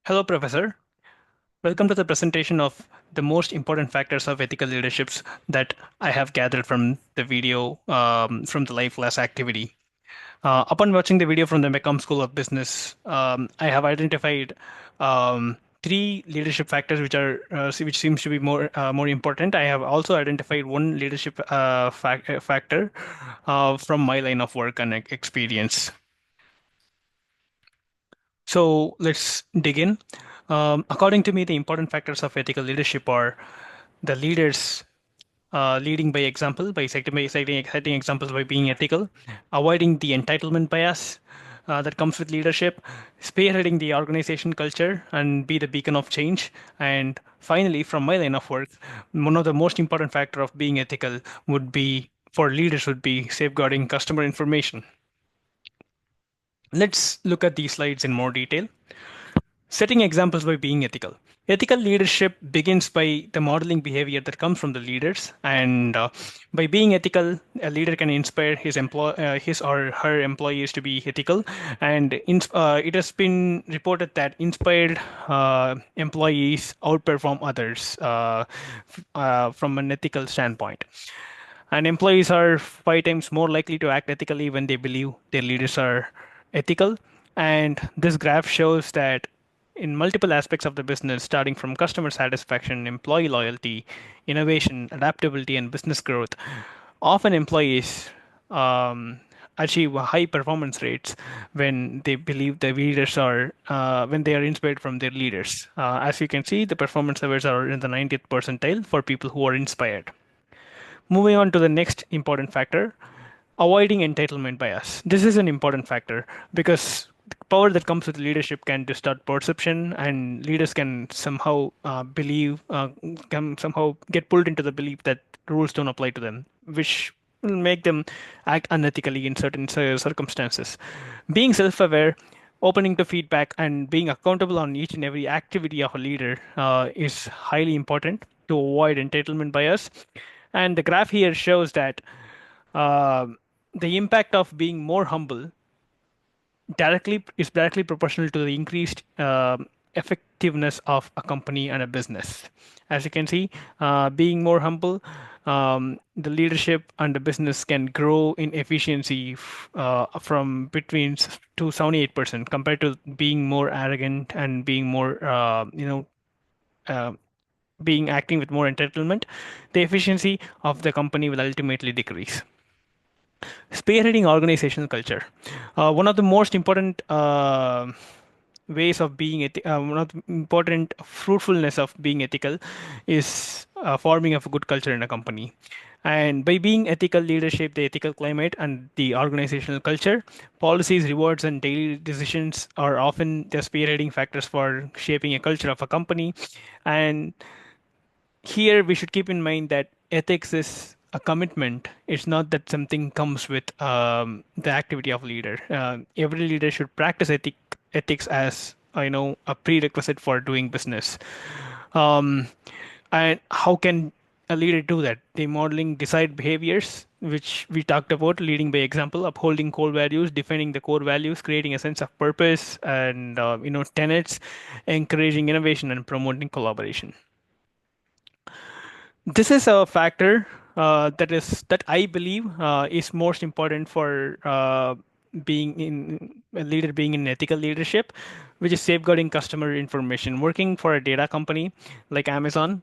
Hello, Professor. Welcome to the presentation of the most important factors of ethical leaderships that I have gathered from the video from the live class activity. Upon watching the video from the Mecom School of Business, I have identified three leadership factors which seems to be more important. I have also identified one leadership factor from my line of work and experience. So let's dig in. According to me, the important factors of ethical leadership are the leaders leading by example, by setting examples by being ethical, avoiding the entitlement bias that comes with leadership, spearheading the organization culture and be the beacon of change. And finally, from my line of work, one of the most important factor of being ethical would be for leaders would be safeguarding customer information. Let's look at these slides in more detail. Setting examples by being ethical. Ethical leadership begins by the modeling behavior that comes from the leaders, and by being ethical, a leader can inspire his or her employees to be ethical. And it has been reported that inspired employees outperform others from an ethical standpoint. And employees are 5 times more likely to act ethically when they believe their leaders are ethical. And this graph shows that in multiple aspects of the business, starting from customer satisfaction, employee loyalty, innovation, adaptability, and business growth, often employees um, achieve high performance rates when they believe the leaders are when they are inspired from their leaders. As you can see, the performance levels are in the 90th percentile for people who are inspired. Moving on to the next important factor, avoiding entitlement bias. This is an important factor because the power that comes with leadership can distort perception, and leaders can somehow can somehow get pulled into the belief that rules don't apply to them, which will make them act unethically in certain circumstances. Being self aware, opening to feedback, and being accountable on each and every activity of a leader is highly important to avoid entitlement bias. And the graph here shows that uh, the impact of being more humble directly proportional to the increased effectiveness of a company and a business. As you can see, being more humble, the leadership and the business can grow in efficiency from between to 78% compared to being more arrogant and being more, uh, being acting with more entitlement. The efficiency of the company will ultimately decrease. Spearheading organizational culture. One of the most important ways of being one of the important fruitfulness of being ethical is forming of a good culture in a company. And by being ethical leadership, the ethical climate and the organizational culture, policies, rewards, and daily decisions are often the spearheading factors for shaping a culture of a company. And here we should keep in mind that ethics is a commitment. It's not that something comes with the activity of leader. Every leader should practice ethics as a prerequisite for doing business. Um, and how can a leader do that? They modeling desired behaviors, which we talked about, leading by example, upholding core values, defining the core values, creating a sense of purpose, and tenets, encouraging innovation and promoting collaboration. This is a factor that I believe is most important for being in a leader being in ethical leadership, which is safeguarding customer information. Working for a data company like Amazon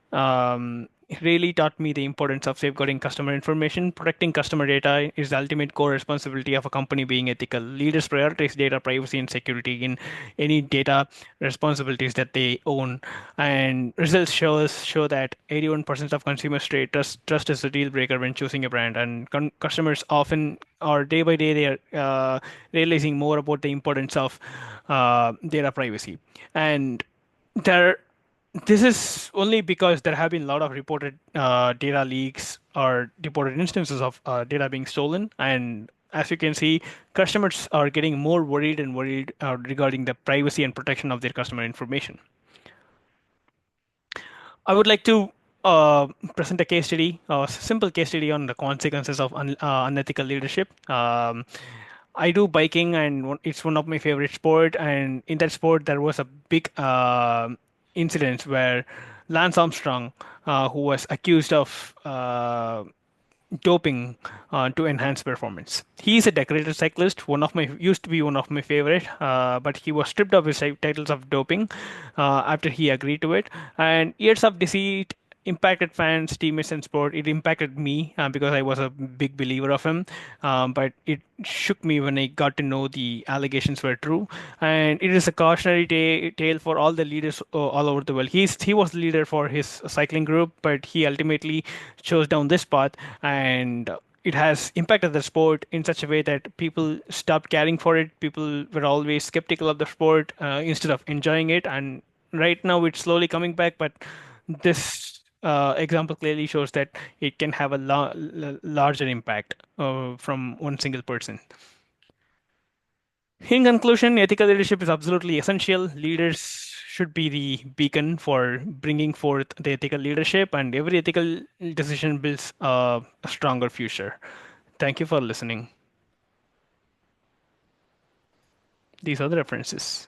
it really taught me the importance of safeguarding customer information. Protecting customer data is the ultimate core responsibility of a company being ethical. Leaders prioritize data privacy and security in any data responsibilities that they own. And results show that 81% of consumers rate trust is a deal breaker when choosing a brand. And customers often, or day by day, they are realizing more about the importance of data privacy. And there this is only because there have been a lot of reported data leaks or reported instances of data being stolen. And as you can see, customers are getting more worried and worried regarding the privacy and protection of their customer information. I would like to present a simple case study on the consequences of unethical leadership. I do biking, and it's one of my favorite sport. And in that sport, there was a big incident where Lance Armstrong, who was accused of doping to enhance performance. He is a decorated cyclist, one of my used to be one of my favorite, but he was stripped of his titles of doping after he agreed to it. And years of deceit impacted fans, teammates, and sport. It impacted me because I was a big believer of him. But it shook me when I got to know the allegations were true. And it is a cautionary tale for all the leaders all over the world. He was the leader for his cycling group, but he ultimately chose down this path, and it has impacted the sport in such a way that people stopped caring for it. People were always skeptical of the sport instead of enjoying it. And right now, it's slowly coming back, but this example clearly shows that it can have a larger impact from one single person. In conclusion, ethical leadership is absolutely essential. Leaders should be the beacon for bringing forth the ethical leadership, and every ethical decision builds a stronger future. Thank you for listening. These are the references.